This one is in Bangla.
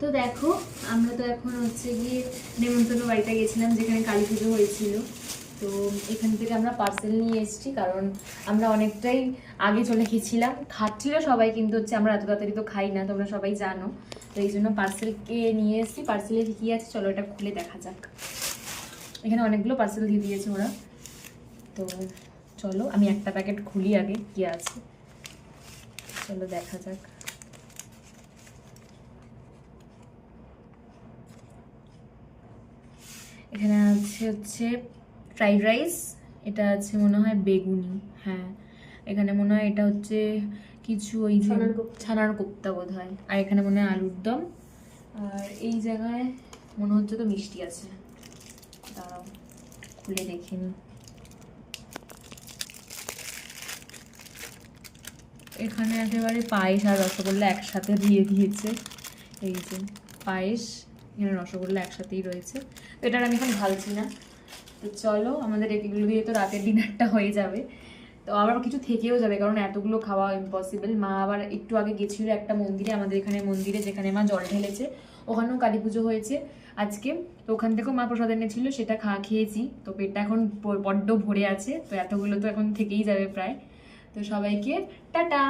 তো দেখো আমরা তো এখন হচ্ছে গিয়ে নেমন্তন্ন বাড়িতে গেছিলাম যেখানে কালী পুজো হয়েছিল। তো এখান থেকে আমরা পার্সেল নিয়ে এসেছি, কারণ আমরা অনেকটাই আগে চলে গেছিলাম। খাচ্ছিল সবাই, কিন্তু হচ্ছে আমরা এত তাড়াতাড়ি তো খাই না, তোমরা সবাই জানো। তো এই জন্য পার্সেলকে নিয়ে এসেছি। পার্সেলে কী আছে চলো এটা খুলে দেখা যাক। এখানে অনেকগুলো পার্সেল দিয়ে দিয়েছে ওরা। তো চলো আমি একটা প্যাকেট খুলি আগে কি আছে, চলো দেখা যাক। এখানে আছে হচ্ছে ফ্রাইড রাইস, এটা আছে মনে হয় বেগুনি, হ্যাঁ এখানে মনে হয় এটা হচ্ছে কিছু ওই যে ছানার কোপ্তা বোধ হয়, আর এখানে মনে হয় আলুর দম, আর এই জায়গায় মনে হচ্ছে তো মিষ্টি আছে। দাঁড়াও খুলে দেখে নি। এখানে একেবারে পায়েস আর রসগোল্লা একসাথে দিয়ে দিয়েছে। এই যে পায়েস, এখানে রসগোল্লা একসাথেই রয়েছে। তো এটার আমি এখন ঢালছি না। তো চলো আমাদের এগুলো দিয়ে তো রাতের ডিনারটা হয়ে যাবে। তো আবার কিছু থেকেও যাবে, কারণ এতগুলো খাওয়া ইম্পসিবল। মা আবার একটু আগে গেছিলো একটা মন্দিরে, আমাদের এখানে মন্দিরে যেখানে মা জল ঢেলেছে, ওখানেও কালী পুজো হয়েছে আজকে। তো ওখান থেকেও মা প্রসাদ এনেছিল, সেটা খেয়েছি। তো পেটটা এখন বড্ড ভরে আছে, তো এতগুলো তো এখন থেকেই যাবে প্রায়। তো সবাইকে টাটা।